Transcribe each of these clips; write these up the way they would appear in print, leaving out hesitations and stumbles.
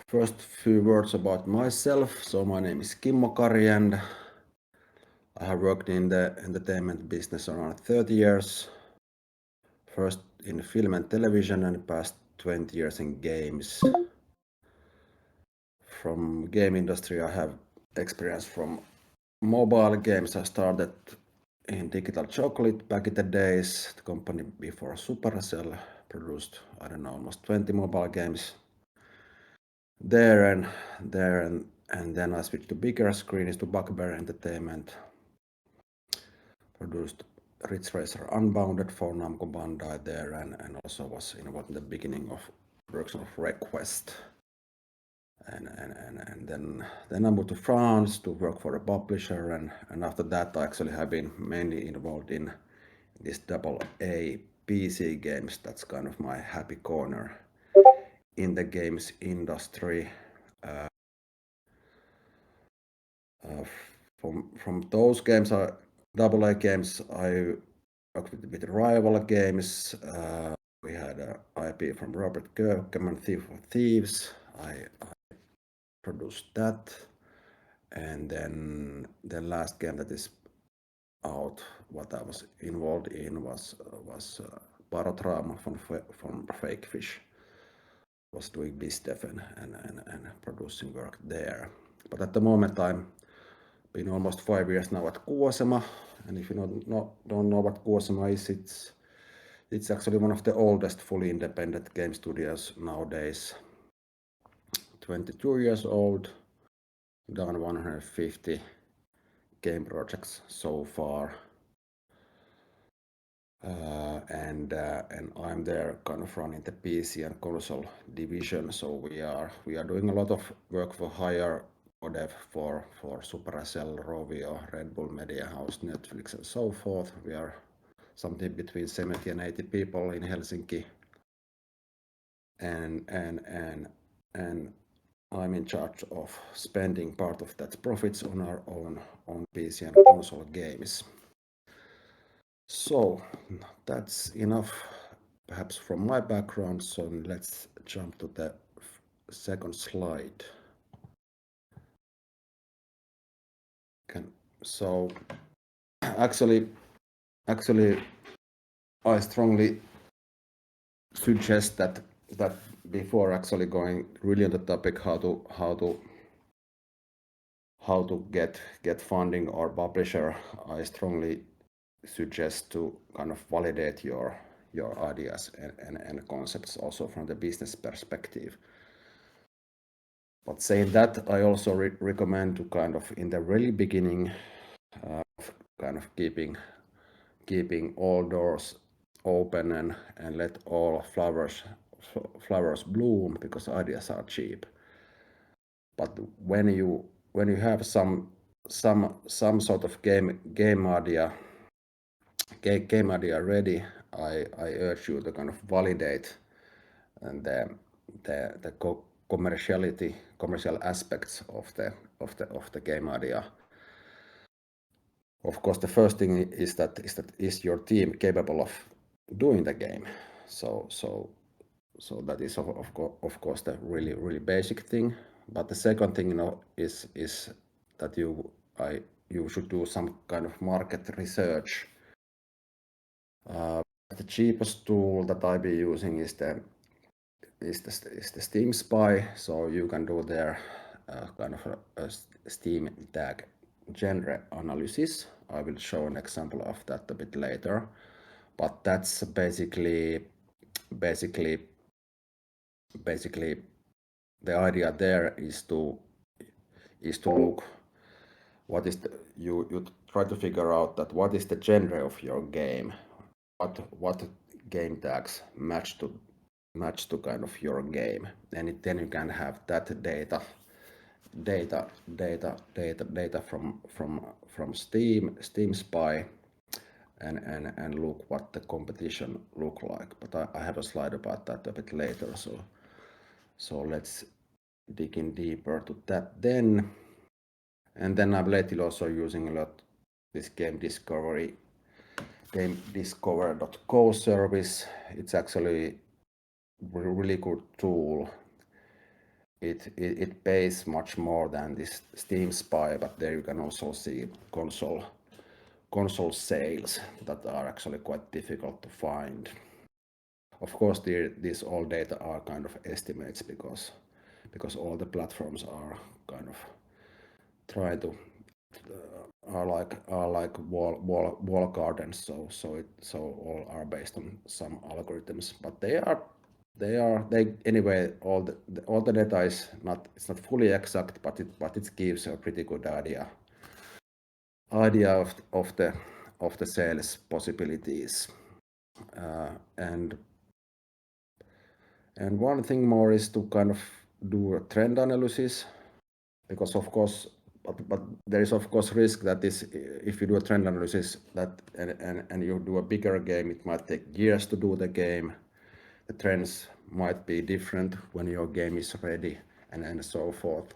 First few words about myself. So my name is Kimmo Kari and I have worked in the entertainment business around 30 years. First in film and television and past 20 years in games. From game industry I have experience from mobile games. I started in Digital Chocolate back in the days. The company before Supercell produced, I don't know, almost 20 mobile games there and then I switched to bigger screens to Bugbear Entertainment. Produced Ridge Racer Unbounded for Namco Bandai there and also was involved in the beginning of production of Request. And then I moved to France to work for a publisher and after that I actually have been mainly involved in this AA PC games. That's kind of my happy corner in the games industry. From those games, AA games, I worked with rival games. We had an IP from Robert Kirkman, Thief of Thieves. I produced that, and then the last game that is out, what I was involved in was Barotrauma from Fake Fish. Was doing BizDev and producing work there. But at the moment I'm been almost 5 years now at Kuuasema, and if you don't know what Kuuasema is, it's actually one of the oldest fully independent game studios nowadays. 22 years old, done 150 game projects so far, and I'm there kind of running the PC and console division. So we are doing a lot of work for hire dev for Supercell, Rovio, Red Bull Media House, Netflix, and so forth. We are something between 70 and 80 people in Helsinki, and I'm in charge of spending part of that profits on our own PC and console games. So that's enough perhaps from my background, so let's jump to the second slide. So actually I strongly suggest that before actually going really on the topic how to get funding or publisher, I strongly suggest to kind of validate your ideas and concepts also from the business perspective. But saying that, I also recommend to kind of in the really beginning kind of keeping all doors open and let all flowers bloom, because ideas are cheap. But when you have some sort of game idea ready, I urge you to kind of validate and the commercial aspects of the game idea. Of course, the first thing is your team capable of doing the game? So that is of course the really basic thing. But the second thing, is that you should do some kind of market research. The cheapest tool that I be using is the Steam Spy. So you can do their kind of a Steam tag genre analysis. I will show an example of that a bit later. But that's basically the idea there is to look what is you try to figure out that what is the genre of your game, what game tags match to kind of your game, and then you can have that data from Steam Spy and look what the competition look like. But I have a slide about that a bit later, so let's dig in deeper to that then. And then I'm lately also using a lot this GameDiscover.co service. It's actually really good tool. It pays much more than this Steam Spy, but there you can also see console sales that are actually quite difficult to find. Of course, these all data are kind of estimates because all the platforms are kind of trying to are like wall gardens, so all are based on some algorithms, but they anyway all the data is not, it's not fully exact, but it gives a pretty good idea of the sales possibilities. And one thing more is to kind of do a trend analysis, because of course, but there is of course risk that this, if you do a trend analysis that and you do a bigger game, it might take years to do the game. The trends might be different when your game is ready, and so forth.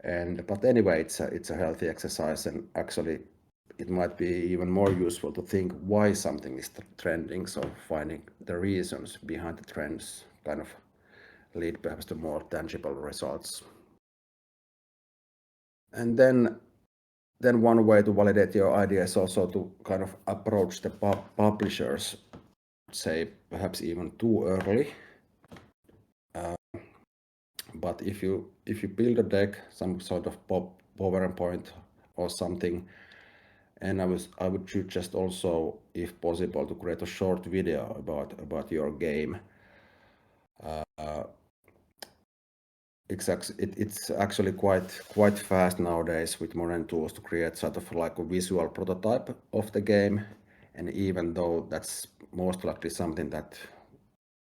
But anyway, it's a healthy exercise, and actually it might be even more useful to think why something is trending. So finding the reasons behind the trends kind of lead perhaps to more tangible results. And then one way to validate your idea is also to kind of approach the publishers, say perhaps even too early. But if you build a deck, some sort of PowerPoint or something, and I would suggest also, if possible, to create a short video about your game. It's actually quite fast nowadays with modern tools to create sort of like a visual prototype of the game, and even though that's most likely something that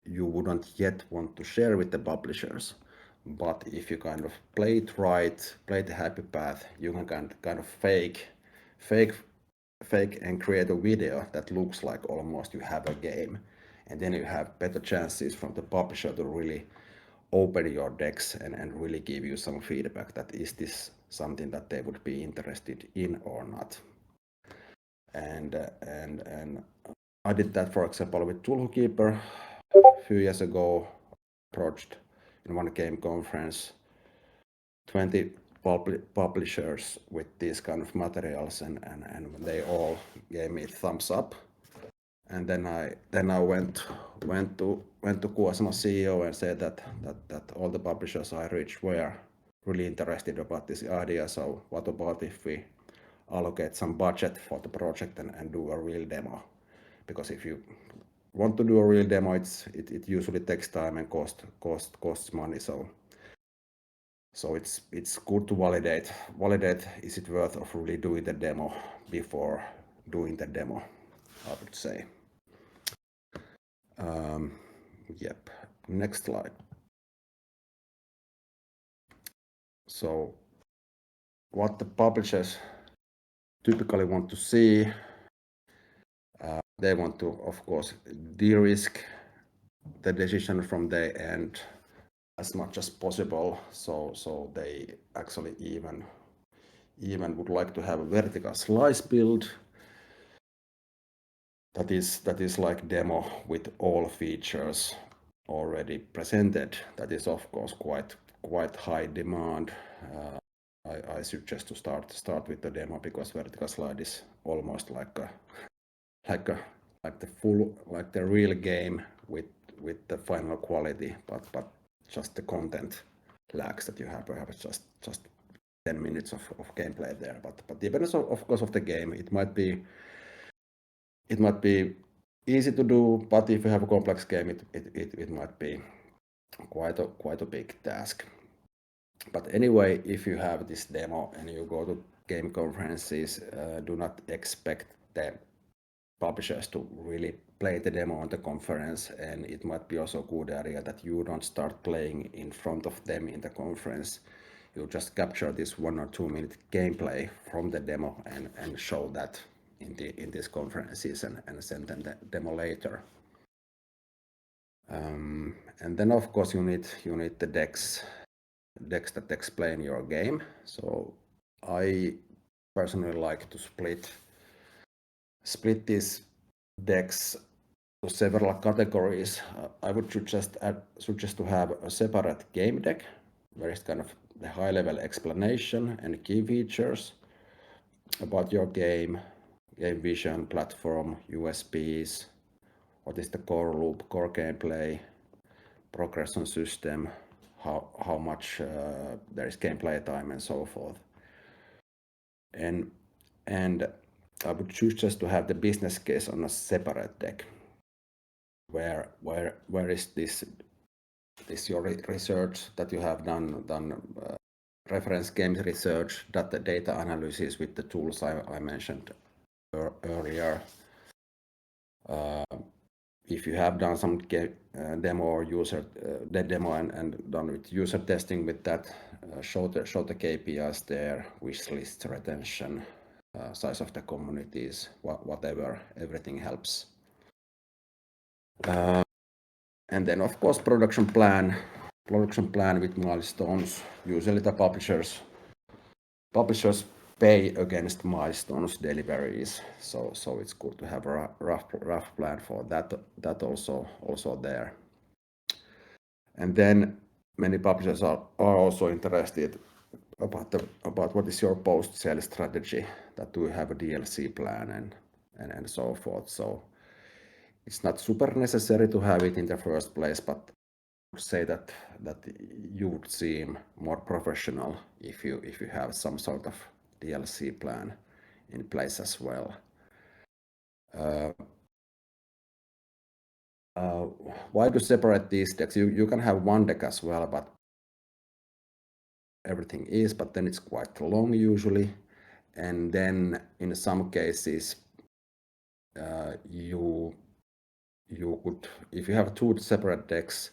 you wouldn't yet want to share with the publishers, but if you kind of play it right, play the happy path, you can kind of fake and create a video that looks like almost you have a game, and then you have better chances from the publisher to really open your decks and really give you some feedback that is this something that they would be interested in or not. And I did that, for example, with Cthulhu Keeper a few years ago. Approached in one game conference 20 publishers with these kind of materials, and they all gave me thumbs up. And then I went to Kuuasema CEO and said that all the publishers I reached were really interested about this idea. So what about if we allocate some budget for the project and do a real demo? Because if you want to do a real demo, it usually takes time and costs money. So it's good to validate is it worth of really doing the demo before doing the demo, I would say. Yep. Next slide. So what the publishers typically want to see, they want to, of course, de-risk the decision from their end as much as possible. So they actually even would like to have a vertical slice build that is like demo with all features already presented. That is of course quite high demand. I suggest to start with the demo, because vertical slide is almost like the real game with the final quality, but just the content lacks that you have perhaps just 10 minutes of gameplay there. But depends of course of the game. It might be easy to do, but if you have a complex game, it might be quite a big task. But anyway, if you have this demo and you go to game conferences, do not expect the publishers to really play the demo on the conference, and it might be also a good area that you don't start playing in front of them in the conference. You just capture this 1 or 2 minute gameplay from the demo and show that in these conferences and send them the demo later. And then of course you need the decks that explain your game. So I personally like to split these decks several categories. I would suggest to have a separate game deck, where it's kind of the high-level explanation and key features about your game vision, platform, USPs, what is the core loop, core gameplay, progression system, how much there is gameplay time, and so forth. And I would choose just to have the business case on a separate deck, where is this your research that you have done reference games research, data analysis with the tools I mentioned earlier. If you have done some demo or user demo and done with user testing with that, show the KPIs there, wish list, retention, size of the communities, whatever, everything helps. And then of course production plan with milestones. Usually the publishers pay against milestones deliveries, so it's good to have a rough plan for that also there. And then many publishers are also interested about what is your post-sale strategy, that do you have a DLC plan and so forth. So it's not super necessary to have it in the first place, but I would say that you would seem more professional if you have some sort of DLC plan in place as well. Why to separate these decks? You can have one deck as well, but everything is, but then it's quite long usually. And then in some cases, you could, if you have two separate decks,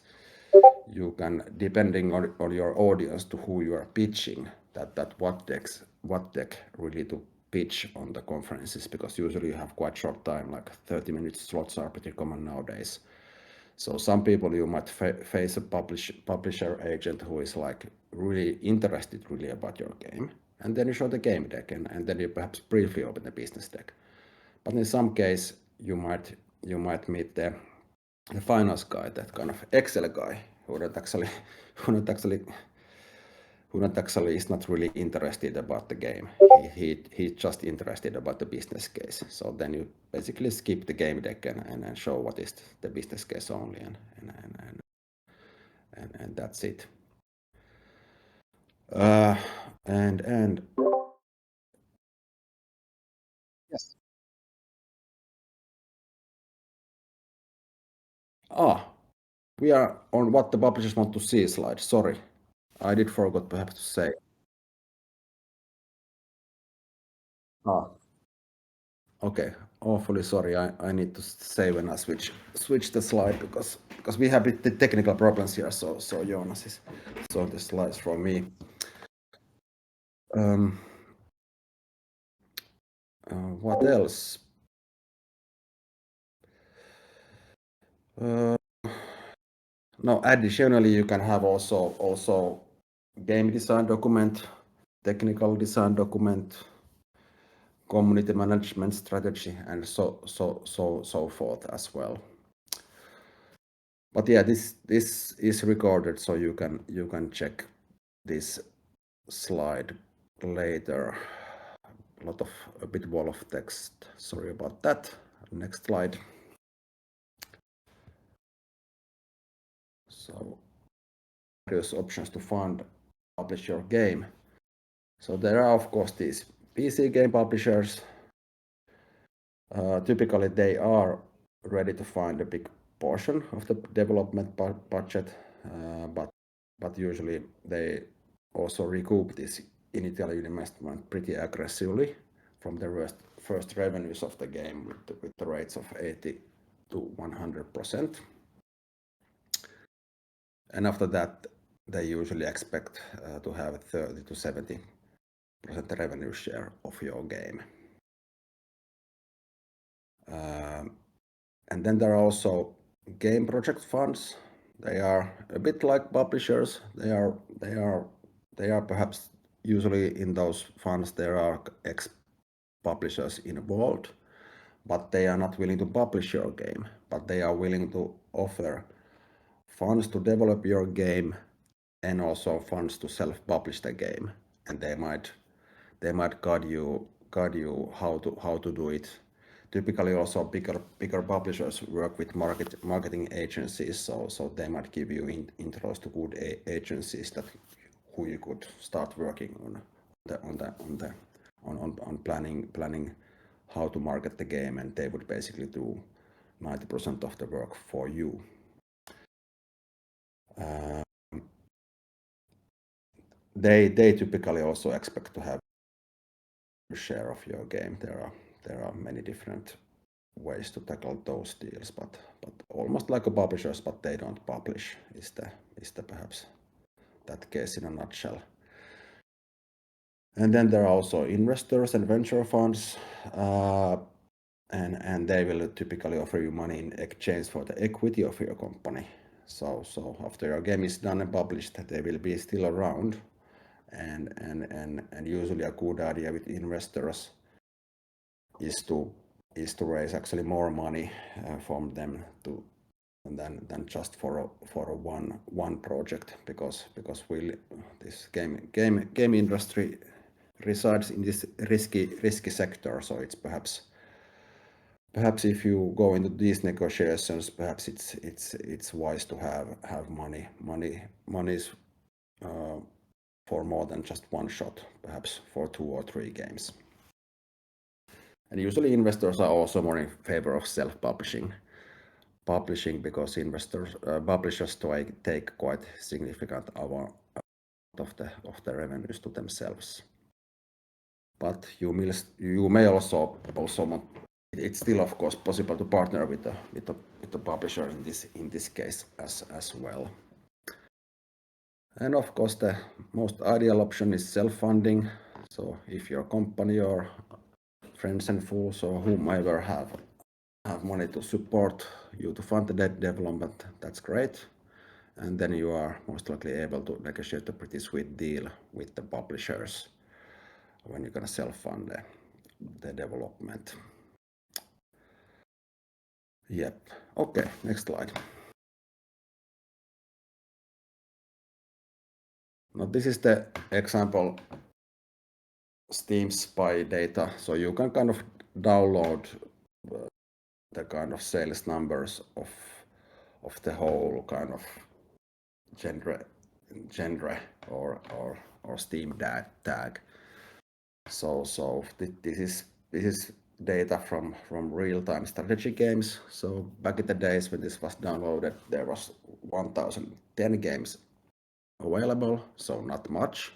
you can, depending on your audience to who you are pitching, that what deck really to pitch on the conferences, because usually you have quite short time, like 30-minute slots are pretty common nowadays. So some people you might face a publisher agent who is like really interested really about your game, and then you show the game deck, and then you perhaps briefly open the business deck. But in some case you might meet the finance guy, that kind of Excel guy who not actually is not really interested about the game. He's just interested about the business case. So then you basically skip the game deck and show what is the business case only, and that's it. And yes. We are on what the publishers want to see slide. Sorry, I did forget perhaps to say. Okay, awfully sorry. I need to say when I switch the slide, because we have the technical problems here. So Jonas is showing the slides for me. What else? No, additionally, you can have also game design document, technical design document, community management strategy, and so forth as well. But yeah, this is recorded, so you can check this slide later. A bit wall of text. Sorry about that. Next slide. So various options to fund, publish your game. So there are of course these PC game publishers. Typically they are ready to fund a big portion of the development budget, but usually they also recoup this initial investment pretty aggressively from the first revenues of the game with the rates of 80 to 100%. And after that, they usually expect to have 30 to 70% revenue share of your game. And then there are also game project funds. They are a bit like publishers. They are perhaps usually in those funds there are ex-publishers involved, but they are not willing to publish your game, but they are willing to offer funds to develop your game and also funds to self-publish the game, and they might guide you how to do it. Typically, also bigger publishers work with marketing agencies, so they might give you intros to good agencies that who you could start working on planning how to market the game, and they would basically do 90% of the work for you. They typically also expect to have a share of your game. There are many different ways to tackle those deals, but almost like a publishers, but they don't publish is the perhaps that case in a nutshell. And then there are also investors and venture funds, and they will typically offer you money in exchange for the equity of your company. So after your game is done and published, they will be still around, and usually a good idea with investors is to raise actually more money from them than just for a one project, because this game industry resides in this risky sector. So it's perhaps if you go into these negotiations, perhaps it's wise to have monies for more than just one shot, perhaps for 2 or 3 games. And usually investors are also more in favor of self-publishing, because publishers take quite significant amount of the revenues to themselves. But you may also want, it's still of course possible to partner with the publisher in this case as well. And of course the most ideal option is self-funding. So if your company or friends and fools or whomever have money to support you to fund the development, that's great. And then you are most likely able to negotiate a pretty sweet deal with the publishers when you're gonna self-fund the development. Yep. Okay, next slide. Now this is the example Steam Spy data. So you can kind of download the kind of sales numbers of the whole kind of genre or Steam tag. So this is data from real-time strategy games. So back in the days when this was downloaded, there was 1010 games available, so not much.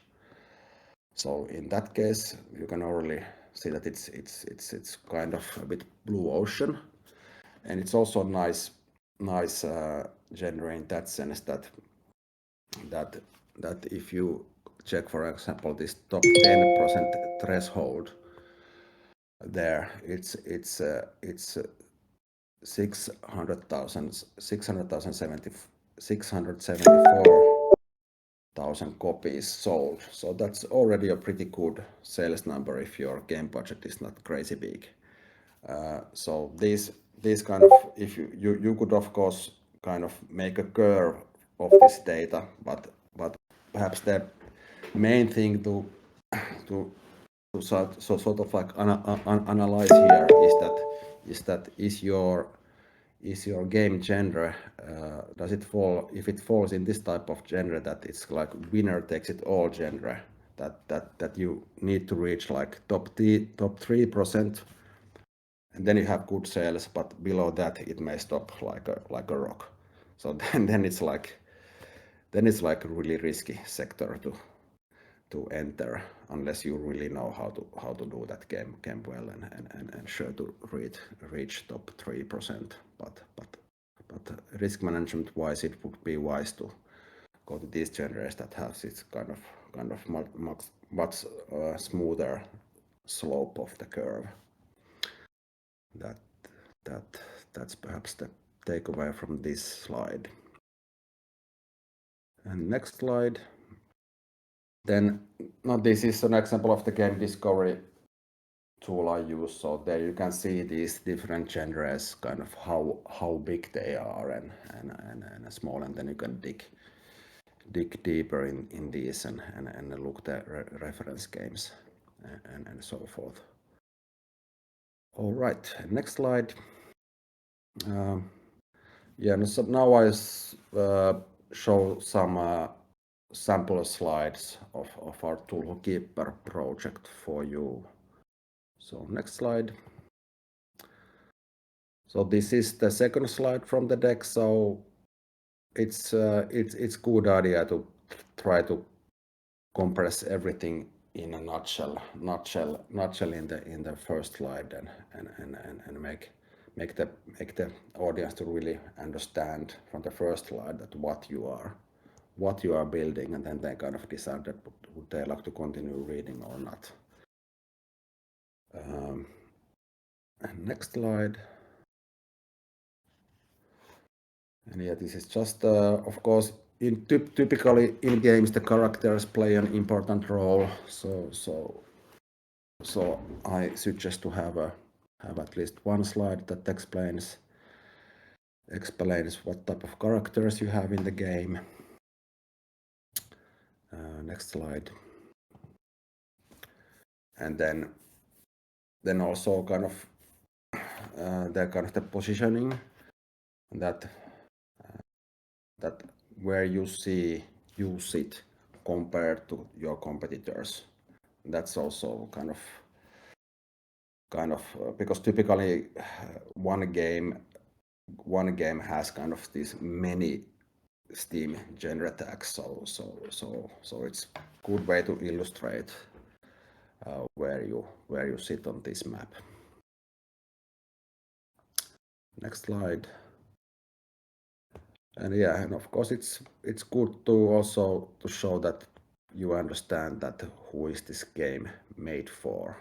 So in that case, you can already see that it's kind of a bit blue ocean, and it's also nice genre in that sense that if you check, for example, this top 10% threshold, there it's 674,000 copies sold. So that's already a pretty good sales number if your game budget is not crazy big. So these kind of, if you could of course kind of make a curve of this data, but perhaps the main thing to sort of like analyze here is your game genre, does it fall, if it falls in this type of genre that it's like winner takes it all genre, that you need to reach like top 3%, and then you have good sales, but below that it may stop like a rock. So then it's like a really risky sector to enter, unless you really know how to do that game well and sure to reach top 3%. But risk management wise, it would be wise to go to these genres that has its kind of much smoother slope of the curve. That's perhaps the takeaway from this slide. And next slide. Then, now this is an example of the game discovery tool I use. So there you can see these different genres, kind of how big they are and small, and then you can dig deeper in these and look at reference games and so forth. All right, next slide. Yeah, so now I show some sample slides of our Cthulhu Keeper project for you. So next slide. So this is the second slide from the deck. So it's good idea to try to compress everything in a nutshell in the first slide and make the audience to really understand from the first slide that what you are building, and then they kind of decide that would they like to continue reading or not. And next slide. And yeah, this is just of course typically in games the characters play an important role, so I suggest to have at least one slide that explains what type of characters you have in the game. Next slide. And then also kind of the positioning that where you sit compared to your competitors. That's also kind of because typically one game has kind of these many Steam genre tags, so it's good way to illustrate where you sit on this map. Next slide. And yeah, and of course it's good to also to show that you understand that who is this game made for.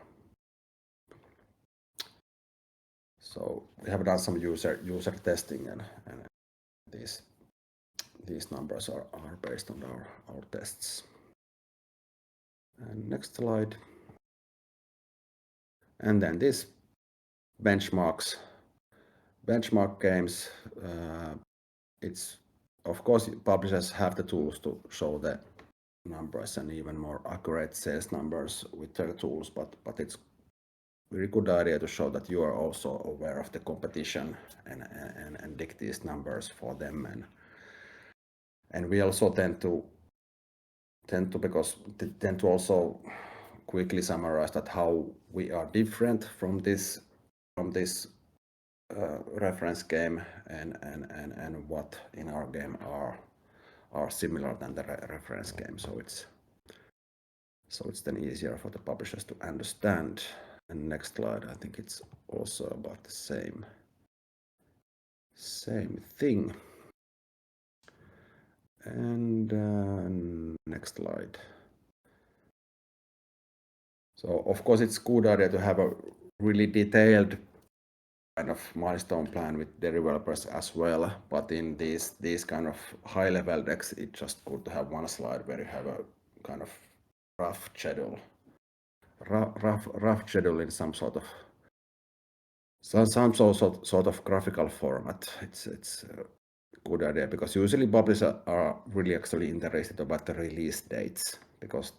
So we have done some user testing, and these numbers are based on our tests. And next slide. And then this benchmark games. It's of course publishers have the tools to show the numbers and even more accurate sales numbers with their tools, but it's very good idea to show that you are also aware of the competition and dig these numbers for them, and we also tend to also quickly summarize that how we are different from this reference game and what in our game are similar than the reference game, so it's then easier for the publishers to understand. And next slide, I think it's also about the same thing. And next slide. So of course it's good idea to have a really detailed kind of milestone plan with the developers as well, but in these kind of high level decks, it's just good to have one slide where you have a kind of rough schedule in some sort of graphical format. It's a good idea because usually publishers are really actually interested about the release dates, because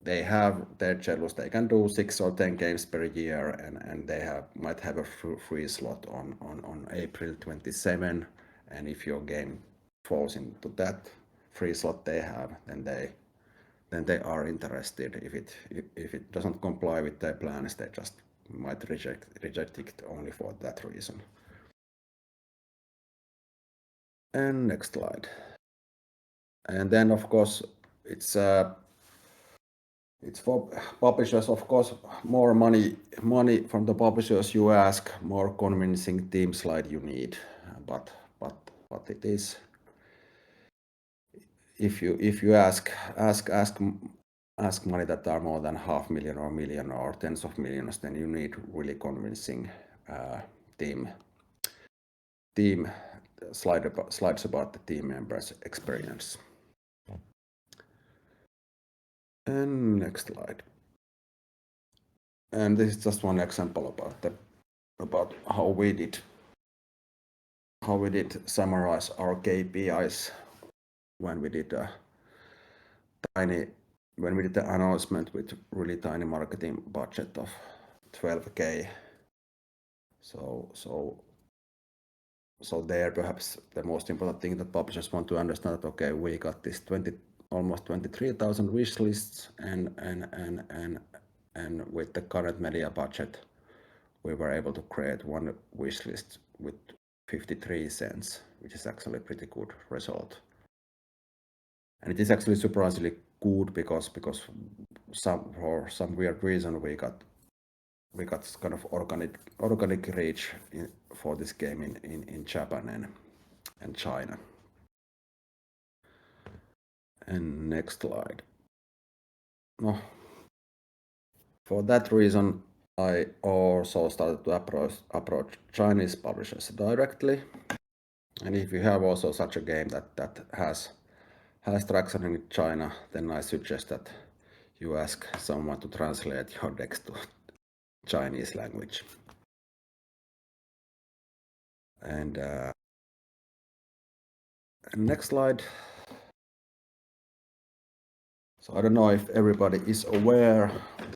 they have their schedules. They can do 6 or 10 games per year, and they might have a free slot on April 27, and if your game falls into that free slot they have, then they are interested. If it doesn't comply with their plans, they just might reject it only for that reason. And next slide. And then of course it's for publishers, of course. More money from the publishers you ask, more convincing team slide you need. But it is, if you ask money that are more than 500,000 or 1 million or tens of millions, then you need really convincing team slides about the team members' experience. And next slide. And this is just one example about how we did summarize our KPIs when we did the announcement with really tiny marketing budget of 12K. So there perhaps the most important thing that publishers want to understand that okay, we got this almost 23,000 wish lists and with the current media budget we were able to create one wish list with 53 cents, which is actually a pretty good result. And it is actually surprisingly good because for some weird reason we got kind of organic reach for this game in Japan and China. And next slide. No, for that reason, I also started to approach Chinese publishers directly. And if you have also such a game that has traction in China, then I suggest that you ask someone to translate your decks to Chinese language. And next slide. So I don't know if everybody is aware,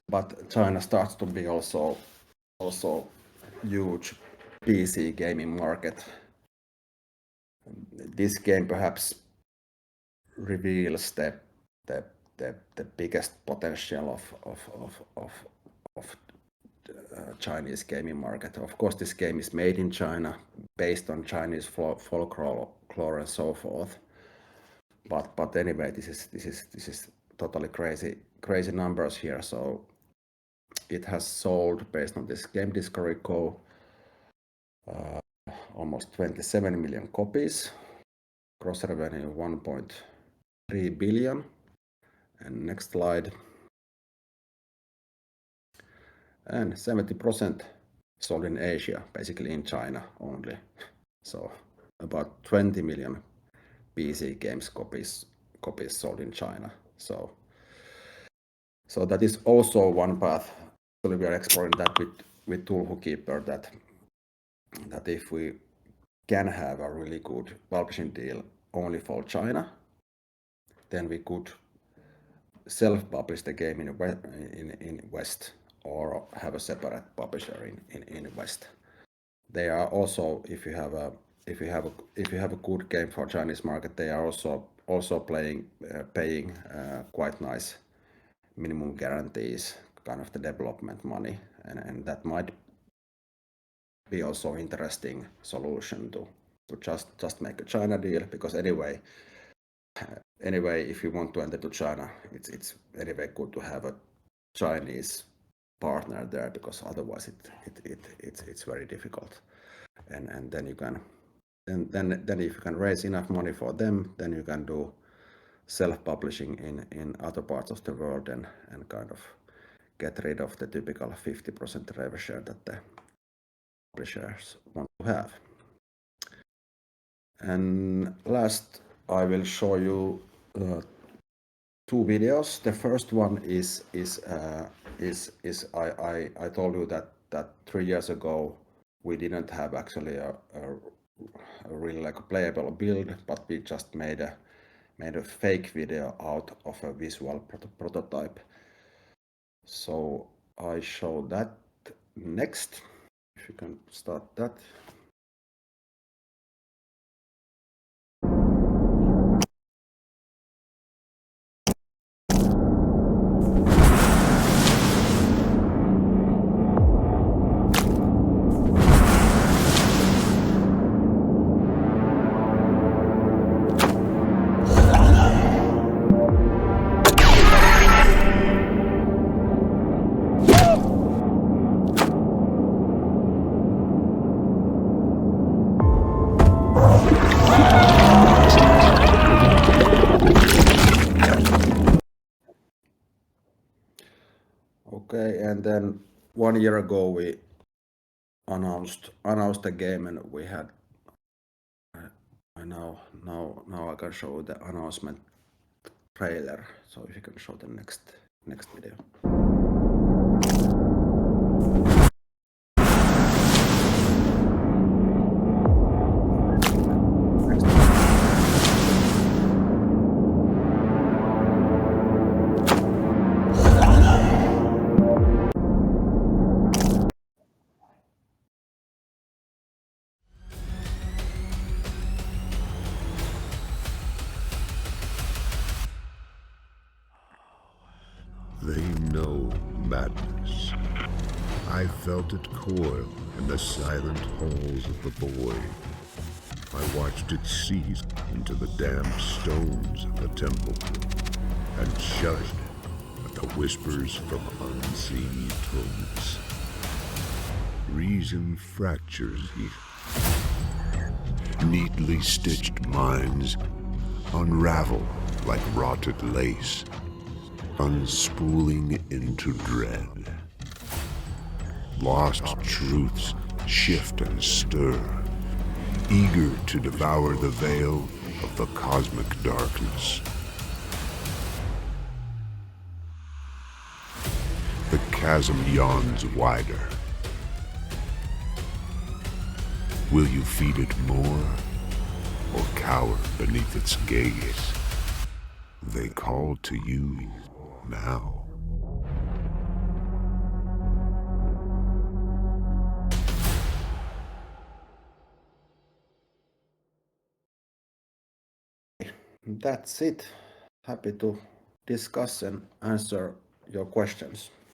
but China starts to be also huge PC gaming market. This game perhaps reveals the biggest potential of Chinese gaming market. Of course, this game is made in China, based on Chinese folklore and so forth. But anyway, this is totally crazy numbers here. So it has sold, based on this Game Discovery Co, almost 27 million copies, gross revenue 1.3 billion. And next slide. And 70% sold in Asia, basically in China only. So about 20 million PC games copies sold in China. So that is also one path. So we are exploring that with Cthulhu Keeper, that if we can have a really good publishing deal only for China, then we could self-publish the game in West, or have a separate publisher in West. They are also, if you have a good game for Chinese market, they are also paying quite nice minimum guarantees, kind of the development money, and that might be also interesting solution to just make a China deal, because anyway, if you want to enter to China, it's anyway good to have a Chinese partner there, because otherwise it's very difficult. And then you can then if you can raise enough money for them, then you can do self-publishing in other parts of the world and kind of get rid of the typical 50% revenue share that the publishers want to have. And last, I will show you two videos. The first one is I told you that 3 years ago we didn't have actually a really like a playable build, but we just made a fake video out of a visual prototype. So I show that next. If you can start that. Okay, and then 1 year ago we announced the game, and we had now I can show the announcement trailer. So if you can show the next video. They know madness. I felt it coil in the silent halls of the void. I watched it seize into the damp stones of the temple and shuddered at the whispers from unseen tongues. Reason fractures here. Neatly stitched minds unravel like rotted lace, unspooling into dread. Lost truths shift and stir, eager to devour the veil of the cosmic darkness. The chasm yawns wider. Will you feed it more, or cower beneath its gaze? They call to you now. That's it. Happy to discuss and answer your questions.